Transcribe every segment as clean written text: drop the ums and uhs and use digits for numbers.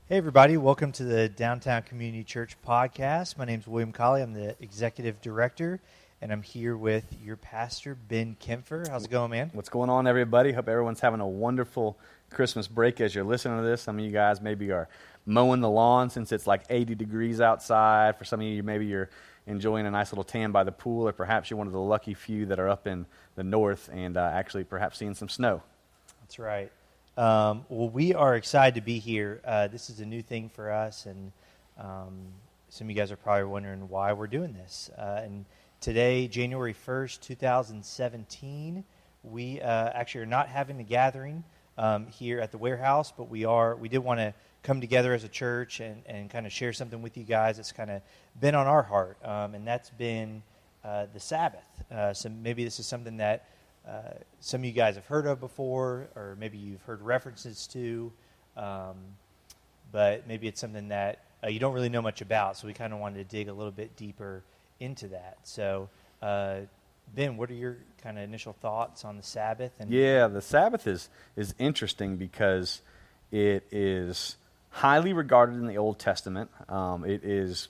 Hey everybody, welcome to the Downtown Community Church podcast. My name is William Colley. I'm the executive director, and I'm here with your pastor, Ben Kempfer. How's it going, man? What's going on, everybody? Hope everyone's having a wonderful Christmas break as you're listening to this. Some of you guys maybe are mowing the lawn since it's like 80 degrees outside. For some of you, maybe you're enjoying a nice little tan by the pool, or perhaps you're one of the lucky few that are up in the north and actually perhaps seeing some snow. That's right. Well, we are excited to be here. This is a new thing for us, and some of you guys are probably wondering why we're doing this. And today, January 1st, 2017, we actually are not having a gathering here at the warehouse, but we did want to come together as a church and kind of share something with you guys that's kind of been on our heart, and that's been the Sabbath. So maybe this is something that some of you guys have heard of before, or maybe you've heard references to, but maybe it's something that you don't really know much about, so we kind of wanted to dig a little bit deeper into that. So, Ben, what are your kind of initial thoughts on the Sabbath? Yeah, the Sabbath is interesting because it is highly regarded in the Old Testament. It is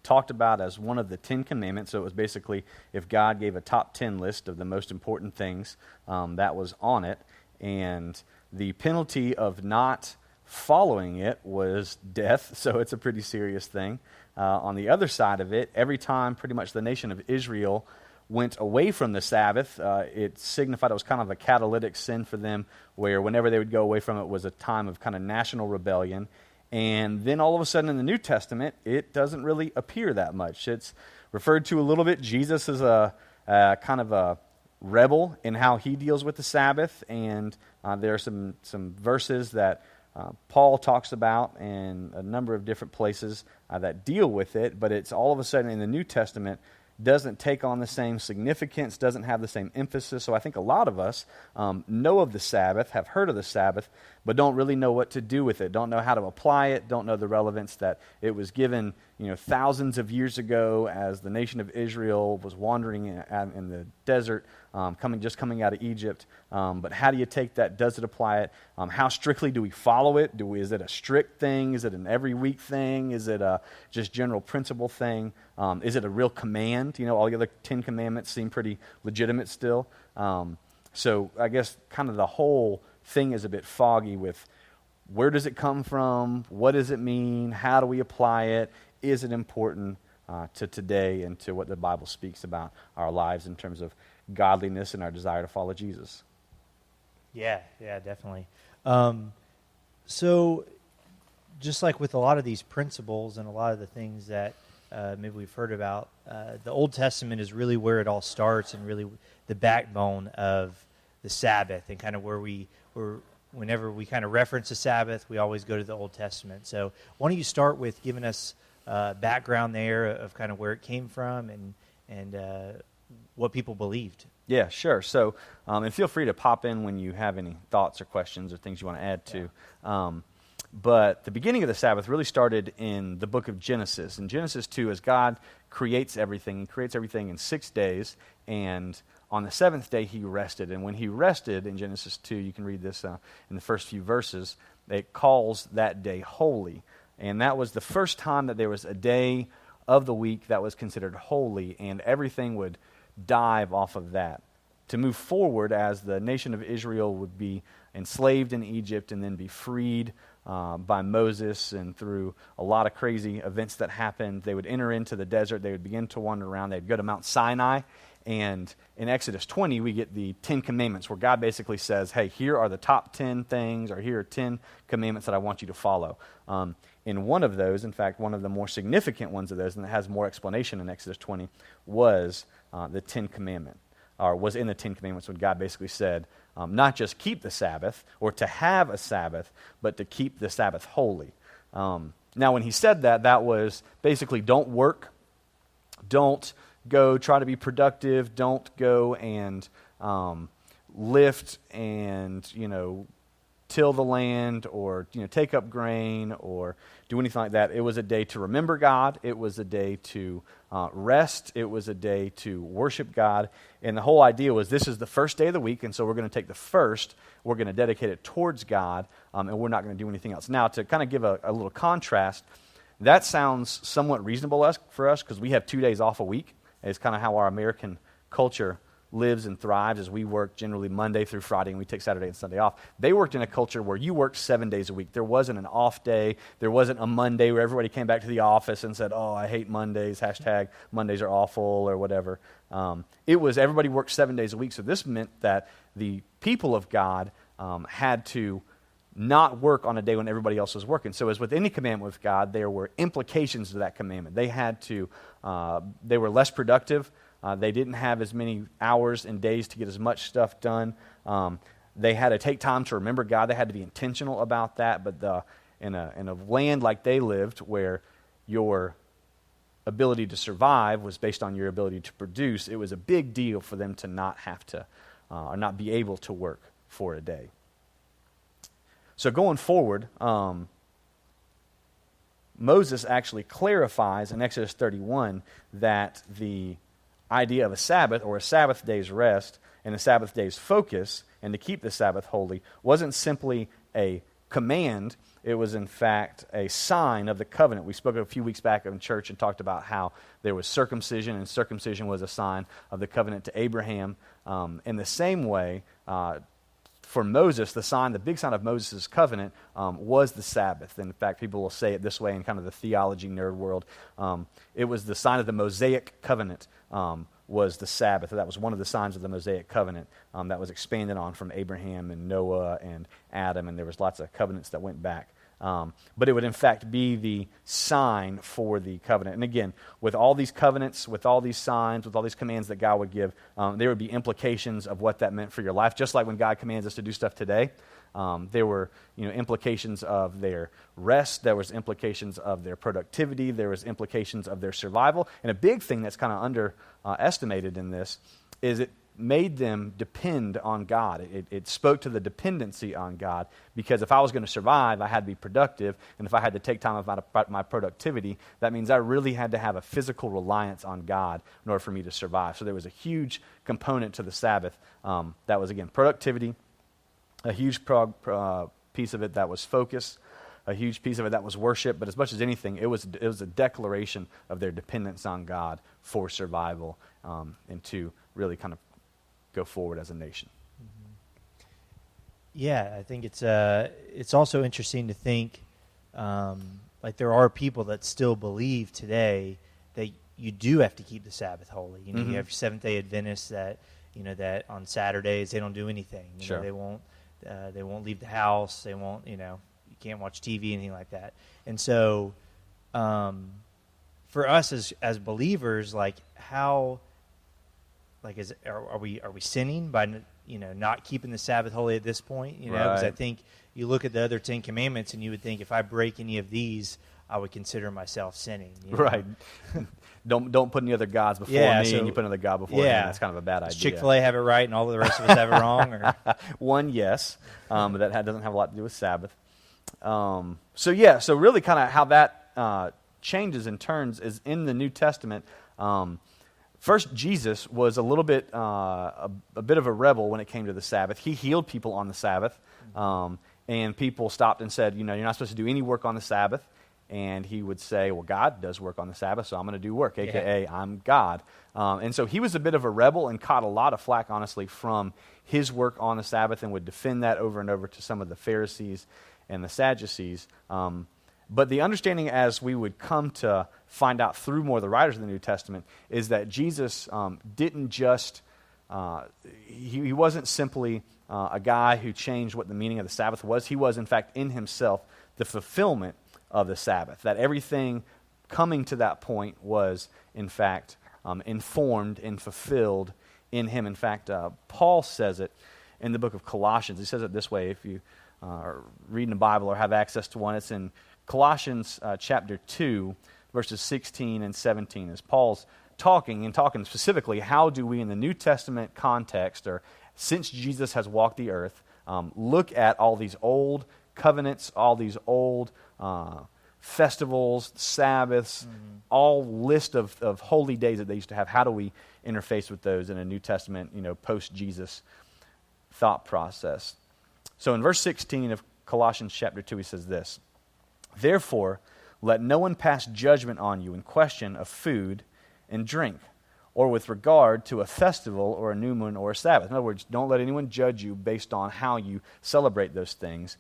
talked about as one of the 10 Commandments. So it was basically, if God gave a top 10 list of the most important things, that was on it. And the penalty of not following it was death. So it's a pretty serious thing. On the other side of it, every time pretty much the nation of Israel went away from the Sabbath, it signified it was kind of a catalytic sin for them, where whenever they would go away from it was a time of kind of national rebellion. And then all of a sudden in the New Testament, it doesn't really appear that much. It's referred to a little bit. Jesus is a kind of a rebel in how he deals with the Sabbath. And there are some verses that Paul talks about in a number of different places that deal with it. But it's all of a sudden in the New Testament doesn't take on the same significance, doesn't have the same emphasis. So I think a lot of us know of the Sabbath, have heard of the Sabbath, but don't really know what to do with it, don't know how to apply it, don't know the relevance that it was given, thousands of years ago as the nation of Israel was wandering in the desert, coming out of Egypt. But how do you take that? Does it apply it? How strictly do we follow it? Is it a strict thing? Is it an every week thing? Is it a just general principle thing? Is it a real command? All the other 10 commandments seem pretty legitimate still. So I guess kind of the whole thing is a bit foggy with where does it come from? What does it mean? How do we apply it? Is it important to today and to what the Bible speaks about our lives in terms of godliness and our desire to follow Jesus? Yeah, definitely. So just like with a lot of these principles and a lot of the things that maybe we've heard about, the Old Testament is really where it all starts and really the backbone of the Sabbath, and kind of whenever we kind of reference the Sabbath, we always go to the Old Testament. So why don't you start with giving us background there of kind of where it came from and what people believed. Yeah, sure. So, and feel free to pop in when you have any thoughts or questions or things you want to add to. But the beginning of the Sabbath really started in the book of Genesis. In Genesis 2, as God creates everything, he creates everything in 6 days, and on the seventh day he rested. And when he rested, in Genesis 2, you can read this in the first few verses, it calls that day holy. And that was the first time that there was a day of the week that was considered holy, and everything would dive off of that to move forward as the nation of Israel would be enslaved in Egypt and then be freed by Moses, and through a lot of crazy events that happened, they would enter into the desert, they would begin to wander around, they'd go to Mount Sinai, and in Exodus 20 we get the 10 Commandments where God basically says, hey, here are the top 10 things, or here are 10 commandments that I want you to follow. In one of those, in fact, one of the more significant ones of those, and that has more explanation in Exodus 20, was the 10 Commandment, or was in the 10 Commandments when God basically said, not just keep the Sabbath, or to have a Sabbath, but to keep the Sabbath holy. Now, when he said that, that was basically don't work, don't go try to be productive, don't go and lift and, till the land, or take up grain, or do anything like that. It was a day to remember God. It was a day to rest. It was a day to worship God. And the whole idea was this is the first day of the week, and so we're going to take the first, we're going to dedicate it towards God, and we're not going to do anything else. Now, to kind of give a little contrast, that sounds somewhat reasonable for us because we have 2 days off a week. It's kind of how our American culture lives and thrives, as we work generally Monday through Friday, and we take Saturday and Sunday off. They worked in a culture where you worked 7 days a week. There wasn't an off day. There wasn't a Monday where everybody came back to the office and said, oh, I hate Mondays, hashtag Mondays are awful, or whatever. It was everybody worked 7 days a week, so this meant that the people of God had to not work on a day when everybody else was working. So as with any commandment with God, there were implications to that commandment. They were less productive. They didn't have as many hours and days to get as much stuff done. They had to take time to remember God. They had to be intentional about that. But in a land like they lived, where your ability to survive was based on your ability to produce, it was a big deal for them to not have to or not be able to work for a day. So going forward, Moses actually clarifies in Exodus 31 that the idea of a Sabbath, or a Sabbath day's rest, and a Sabbath day's focus, and to keep the Sabbath holy, wasn't simply a command. It was, in fact, a sign of the covenant. We spoke a few weeks back in church and talked about how there was circumcision, and circumcision was a sign of the covenant to Abraham. In the same way, for Moses, the big sign of Moses' covenant was the Sabbath. In fact, people will say it this way in kind of the theology nerd world. It was the sign of the Mosaic covenant was the Sabbath. That was one of the signs of the Mosaic covenant that was expanded on from Abraham and Noah and Adam, and there was lots of covenants that went back. But it would, in fact, be the sign for the covenant. And again, with all these covenants, with all these signs, with all these commands that God would give, there would be implications of what that meant for your life. Just like when God commands us to do stuff today, there were implications of their rest. There was implications of their productivity. There was implications of their survival. And a big thing that's kind of underestimated in this is it made them depend on God. It spoke to the dependency on God, because if I was going to survive, I had to be productive, and if I had to take time of my productivity, that means I really had to have a physical reliance on God in order for me to survive. So there was a huge component to the Sabbath that was, again, productivity, a huge piece of it that was focus, a huge piece of it that was worship, but as much as anything, it was a declaration of their dependence on God for survival and to really kind of go forward as a nation. Yeah, I think it's also interesting to think, like there are people that still believe today that you do have to keep the Sabbath holy. You have your Seventh-day Adventists that that on Saturdays they don't do anything. Sure. They won't leave the house. They won't. You can't watch TV, anything like that. And so, for us as believers, like how. Like, are we sinning by not keeping the Sabbath holy at this point? Because I think you look at the other 10 Commandments and you would think if I break any of these, I would consider myself sinning. Right. Don't put any other gods before me, and you put another god before him. That's kind of a bad idea. Does Chick-fil-A have it right and all the rest of us have it wrong? Or? One, yes, but that doesn't have a lot to do with Sabbath. So really kind of how that changes and turns is in the New Testament. First, Jesus was a little bit, a bit of a rebel when it came to the Sabbath. He healed people on the Sabbath, and people stopped and said, you're not supposed to do any work on the Sabbath. And he would say, well, God does work on the Sabbath, so I'm going to do work, a.k.a. I'm God. And so he was a bit of a rebel and caught a lot of flack, honestly, from his work on the Sabbath, and would defend that over and over to some of the Pharisees and the Sadducees. But the understanding, as we would come to find out through more of the writers of the New Testament, is that Jesus didn't just, he wasn't simply a guy who changed what the meaning of the Sabbath was. He was, in fact, in himself the fulfillment of the Sabbath. That everything coming to that point was, in fact, informed and fulfilled in him. In fact, Paul says it in the book of Colossians. He says it this way. If you are reading the Bible or have access to one, it's in Colossians chapter 2, verses 16 and 17. As Paul's talking specifically, how do we in the New Testament context, or since Jesus has walked the earth, look at all these old covenants, all these old festivals, Sabbaths, all list of holy days that they used to have. How do we interface with those in a New Testament, post-Jesus thought process? So in verse 16 of Colossians chapter 2, he says this, "Therefore, let no one pass judgment on you in question of food and drink, or with regard to a festival or a new moon or a Sabbath." In other words, don't let anyone judge you based on how you celebrate those things.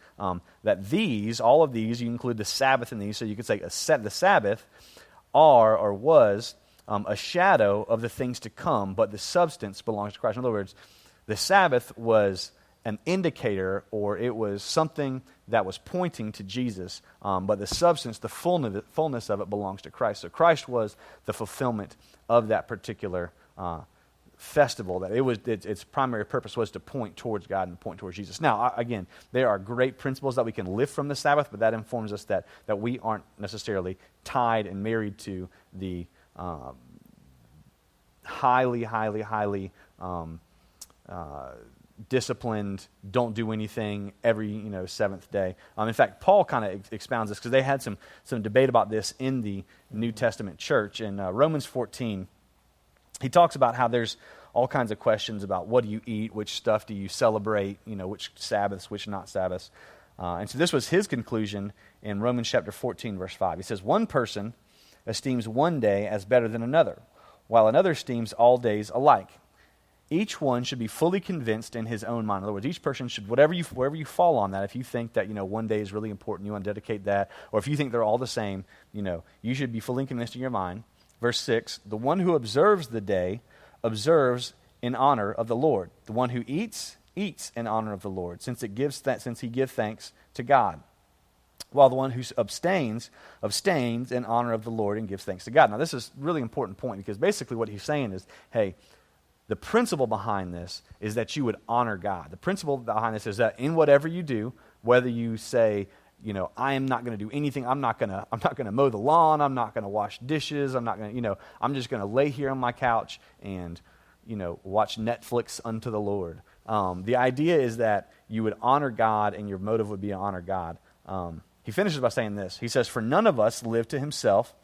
That these, all of these, you include the Sabbath in these, so you could say the Sabbath are or was a shadow of the things to come, but the substance belongs to Christ. In other words, the Sabbath was an indicator, or it was something that was pointing to Jesus, but the substance, the fullness of it belongs to Christ. So Christ was the fulfillment of that particular festival. That its primary purpose was to point towards God and point towards Jesus. Now, again, there are great principles that we can lift from the Sabbath, but that informs us that we aren't necessarily tied and married to the highly disciplined, don't do anything every seventh day. In fact, Paul kind of expounds this because they had some debate about this in the New Testament church. In Romans 14, he talks about how there's all kinds of questions about what do you eat, which stuff do you celebrate, which Sabbaths, which not Sabbaths. And so this was his conclusion in Romans chapter 14, verse 5. He says, "One person esteems one day as better than another, while another esteems all days alike. Each one should be fully convinced in his own mind." In other words, each person should, wherever you fall on that, if you think that, one day is really important, you want to dedicate that, or if you think they're all the same, you should be fully convinced in your mind. Verse 6, "The one who observes the day observes in honor of the Lord. The one who eats in honor of the Lord, since he gives thanks to God. While the one who abstains in honor of the Lord and gives thanks to God." Now, this is a really important point because basically what he's saying is, hey, the principle behind this is that you would honor God. The principle behind this is that in whatever you do, whether you say, I am not going to do anything, I'm not going to mow the lawn, I'm not going to wash dishes, I'm just going to lay here on my couch and, watch Netflix unto the Lord. The idea is that you would honor God and your motive would be to honor God. He finishes by saying this. He says, "For none of us live to himself,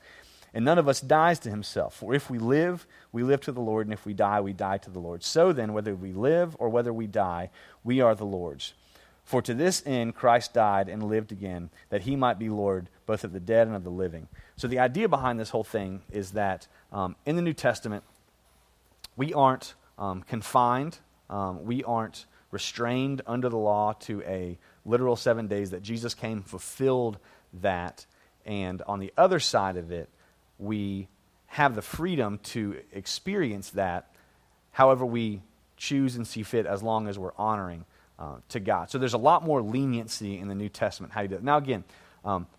and none of us dies to himself. For if we live to the Lord, and if we die to the Lord. So then, whether we live or whether we die, we are the Lord's. For to this end Christ died and lived again, that he might be Lord both of the dead and of the living." So the idea behind this whole thing is that in the New Testament, we aren't confined, we aren't restrained under the law to a literal 7 days, that Jesus came, fulfilled that, and on the other side of it, we have the freedom to experience that however we choose and see fit, as long as we're honoring to God. So there's a lot more leniency in the New Testament how you do it. Now again,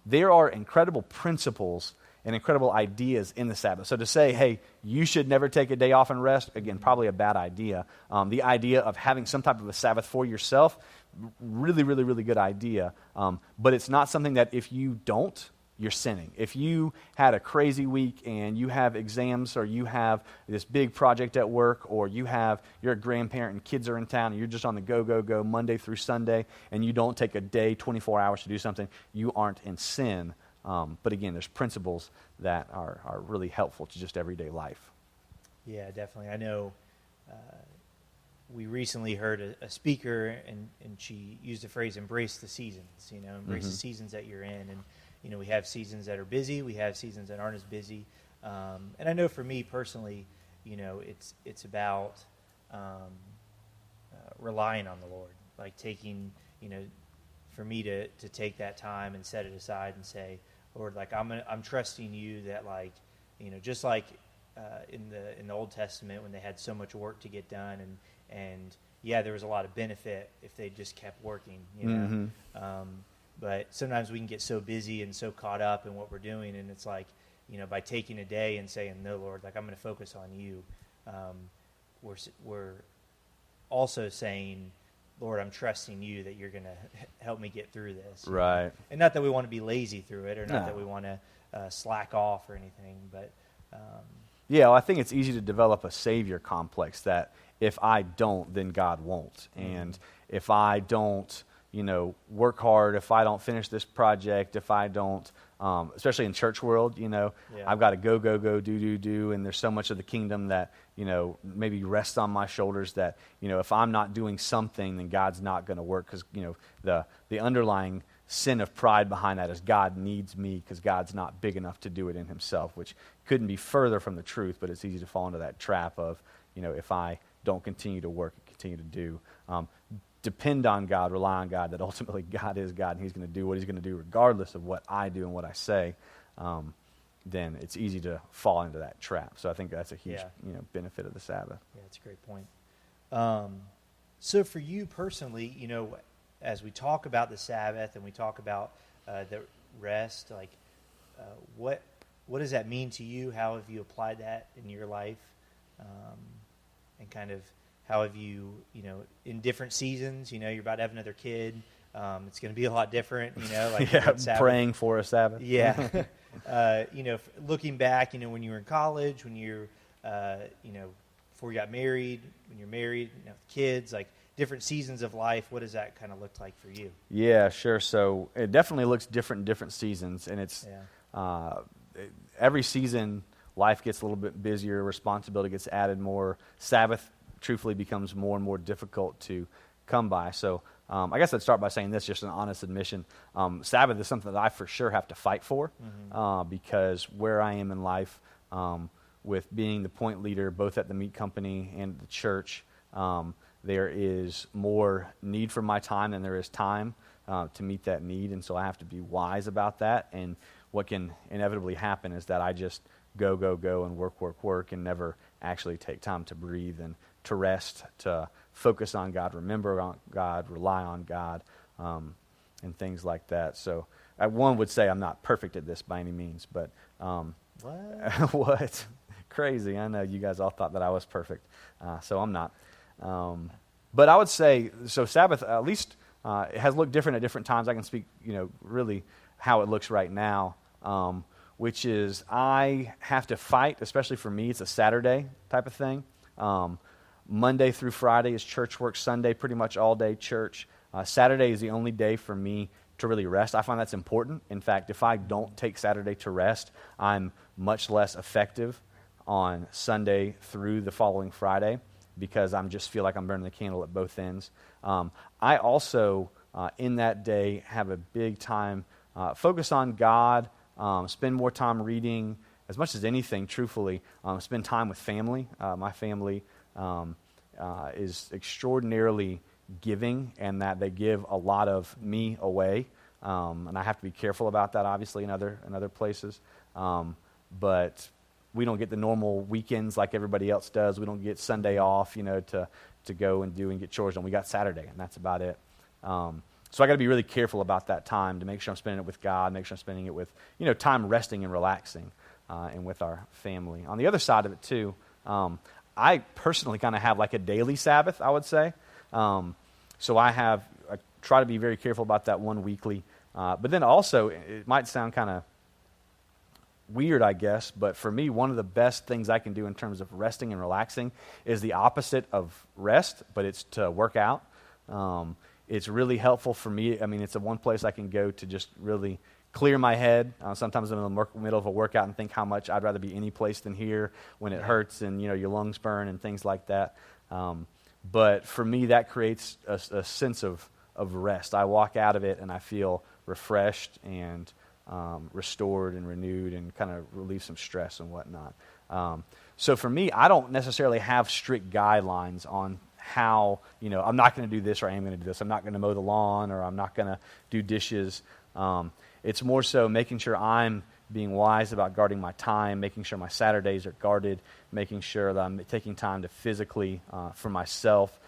there are incredible principles and incredible ideas in the Sabbath. So to say, hey, you should never take a day off and rest, again, probably a bad idea. The idea of having some type of a Sabbath for yourself, really, really, really good idea. But it's not something that if you don't, you're sinning. If you had a crazy week and you have exams, or you have this big project at work, or you're a grandparent and kids are in town and you're just on the go Monday through Sunday, and you don't take a day, 24 hours to do something, you aren't in sin. But again, there's principles that are really helpful to just everyday life. Yeah, definitely. I know we recently heard a speaker, and she used the phrase, embrace the seasons, embrace the seasons that you're in. And we have seasons that are busy, we have seasons that aren't as busy. And I know for me personally, it's about relying on the Lord, like taking, for me to take that time and set it aside and say, Lord, like I'm trusting you that, like, just like in the Old Testament when they had so much work to get done, and yeah, there was a lot of benefit if they just kept working, but sometimes we can get so busy and so caught up in what we're doing, and it's like, by taking a day and saying, no, Lord, like I'm going to focus on you, we're also saying, Lord, I'm trusting you that you're going to help me get through this. Right. And not that we want to be lazy through it, or not that we want to slack off or anything, but... Yeah, well, I think it's easy to develop a savior complex that if I don't, then God won't. And if I don't, work hard, if I don't finish this project, if I don't, especially in church world, I've got to go, do, and there's so much of the kingdom that, maybe rests on my shoulders that, if I'm not doing something, then God's not going to work because, the underlying sin of pride behind that is God needs me because God's not big enough to do it in himself, which couldn't be further from the truth, but it's easy to fall into that trap of, if I don't continue to work and continue to do, depend on God, rely on God, that ultimately God is God and he's going to do what he's going to do regardless of what I do and what I say, then it's easy to fall into that trap. So I think that's a huge benefit of the Sabbath. Yeah, that's a great point. So for you personally, as we talk about the Sabbath and we talk about the rest, like what does that mean to you? How have you applied that in your life? And kind of how have you, in different seasons, you're about to have another kid. It's going to be a lot different, like praying for a Sabbath. Yeah. Looking back, when you were in college, when you're, before you got married, when you're married, kids, like different seasons of life, what does that kind of look like for you? Yeah, sure. So it definitely looks different in different seasons, and it's every season life gets a little bit busier, responsibility gets added more. Sabbath, truthfully, becomes more and more difficult to come by. So I guess I'd start by saying this, just an honest admission. Sabbath is something that I for sure have to fight for because where I am in life, with being the point leader both at the meat company and the church, there is more need for my time than there is time to meet that need, and so I have to be wise about that. And what can inevitably happen is that I just go, and work, and never actually take time to breathe and to rest, to focus on God, remember on God, rely on God, and things like that. So one would say I'm not perfect at this by any means, but What? what? Crazy. I know you guys all thought that I was perfect, so I'm not. But I would say, so Sabbath, at least it has looked different at different times. I can speak, really how it looks right now, which is I have to fight, especially for me, it's a Saturday type of thing. Monday through Friday is church work. Sunday, pretty much all day church. Saturday is the only day for me to really rest. I find that's important. In fact, if I don't take Saturday to rest, I'm much less effective on Sunday through the following Friday because I just feel like I'm burning the candle at both ends. I also, in that day, have a big time focus on God, spend more time reading, as much as anything, truthfully, spend time with family. My family is extraordinarily giving, and that they give a lot of me away, and I have to be careful about that, obviously, in other places. But we don't get the normal weekends like everybody else does. We don't get Sunday off, to go and do and get chores done. We got Saturday, and that's about it. So I got to be really careful about that time to make sure I'm spending it with God, make sure I'm spending it with, time resting and relaxing, and with our family. On the other side of it too, I personally kind of have like a daily Sabbath, I would say. So I try to be very careful about that one weekly. But then also, it might sound kind of weird, I guess, but for me, one of the best things I can do in terms of resting and relaxing is the opposite of rest, but it's to work out. It's really helpful for me. I mean, it's the one place I can go to just really clear my head. Sometimes I'm in the middle of a workout and think how much I'd rather be any place than here when it hurts and, your lungs burn and things like that. But for me, that creates a sense of rest. I walk out of it and I feel refreshed and restored and renewed and kind of relieve some stress and whatnot. So for me, I don't necessarily have strict guidelines on how, I'm not going to do this or I am going to do this. I'm not going to mow the lawn or I'm not going to do dishes. It's more so making sure I'm being wise about guarding my time, making sure my Saturdays are guarded, making sure that I'm taking time to physically, for myself,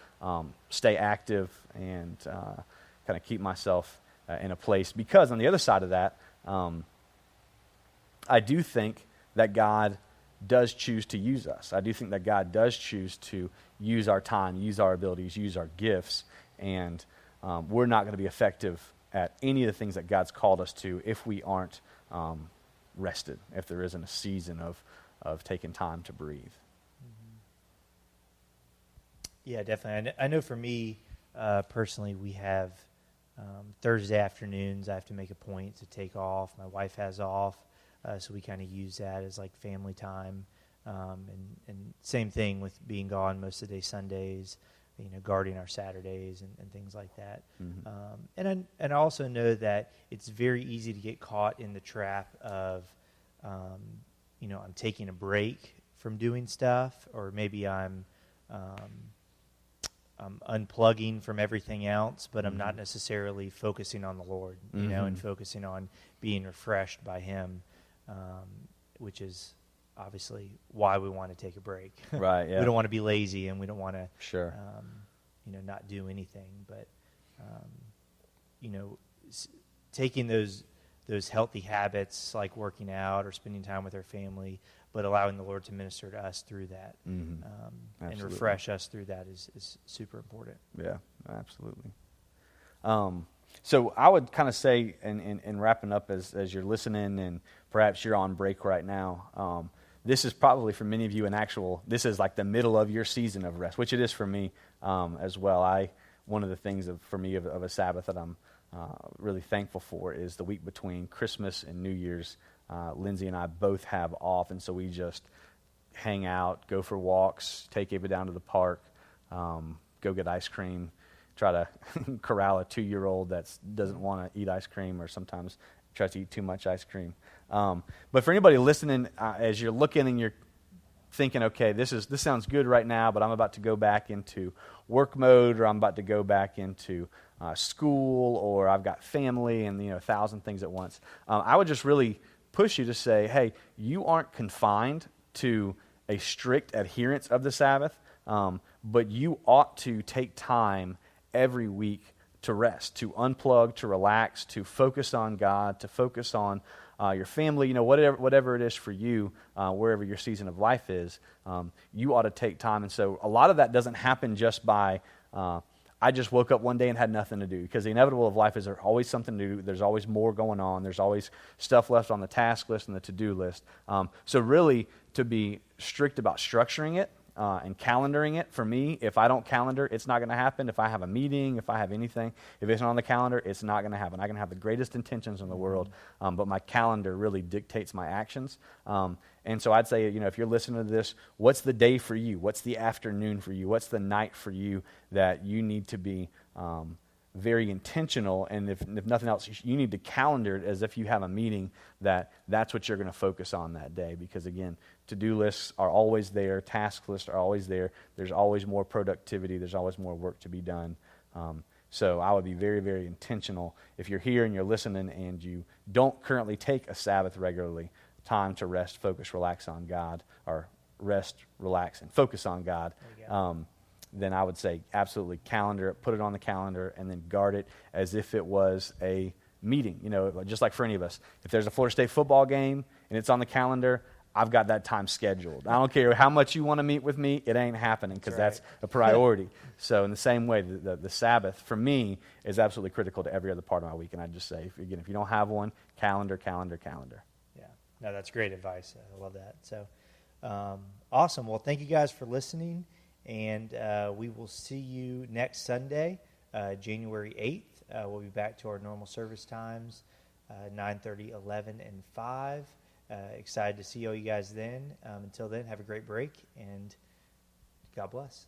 stay active and kind of keep myself in a place. Because on the other side of that, I do think that God does choose to use us. I do think that God does choose to use our time, use our abilities, use our gifts, and we're not going to be effective at any of the things that God's called us to if we aren't rested, if there isn't a season of taking time to breathe. Yeah, definitely. I know for me, personally, we have Thursday afternoons, I have to make a point to take off. My wife has off, so we kind of use that as like family time. And same thing with being gone most of the day Sundays, guarding our Saturdays and things like that. And I also know that it's very easy to get caught in the trap of, I'm taking a break from doing stuff, or maybe I'm unplugging from everything else, but I'm not necessarily focusing on the Lord, and focusing on being refreshed by Him, which is obviously why we want to take a break. Right, yeah. We don't want to be lazy, and we don't want to, Sure. Not do anything. But, taking those healthy habits like working out or spending time with our family, but allowing the Lord to minister to us through that and refresh us through that is super important. Yeah, absolutely. So I would kind of say, in wrapping up as you're listening, and perhaps you're on break right now, this is probably for many of you this is like the middle of your season of rest, which it is for me as well. One of the things for me of a Sabbath that I'm really thankful for is the week between Christmas and New Year's. Lindsay and I both have off, and so we just hang out, go for walks, take Ava down to the park, go get ice cream, try to corral a 2-year-old that doesn't want to eat ice cream, or sometimes tries to eat too much ice cream. But for anybody listening, as you're looking and you're thinking, okay, this sounds good right now, but I'm about to go back into work mode, or I'm about to go back into school, or I've got family, and 1,000 things at once. I would just really push you to say, hey, you aren't confined to a strict adherence of the Sabbath, but you ought to take time every week to rest, to unplug, to relax, to focus on God, to focus on your family, whatever it is for you, wherever your season of life is, you ought to take time. And so a lot of that doesn't happen just by, I just woke up one day and had nothing to do, because the inevitable of life is there's always something to do. There's always more going on. There's always stuff left on the task list and the to-do list. So really, to be strict about structuring it and calendaring it, for me, if I don't calendar, it's not going to happen. If I have a meeting, if I have anything, if it's not on the calendar, it's not going to happen. I can have the greatest intentions in the world, but my calendar really dictates my actions. And so I'd say, if you're listening to this, what's the day for you? What's the afternoon for you? What's the night for you that you need to be very intentional? And if nothing else, you need to calendar it as if you have a meeting, that's what you're going to focus on that day. Because again, to-do lists are always there. Task lists are always there. There's always more productivity. There's always more work to be done. So I would be very, very intentional. If you're here and you're listening and you don't currently take a Sabbath regularly, time to rest, focus, relax on God, or rest, relax, and focus on God, then I would say absolutely calendar it, put it on the calendar, and then guard it as if it was a meeting. Just like for any of us. If there's a Florida State football game and it's on the calendar, I've got that time scheduled. I don't care how much you want to meet with me, it ain't happening, because that's a priority. So in the same way, the Sabbath, for me, is absolutely critical to every other part of my week. And I'd just say, if you don't have one, calendar. Yeah, no, that's great advice. I love that. So awesome. Well, thank you guys for listening, and we will see you next Sunday, January 8th. We'll be back to our normal service times, 9:30, 11, and 5. Excited to see all you guys then. Until then, have a great break, and God bless.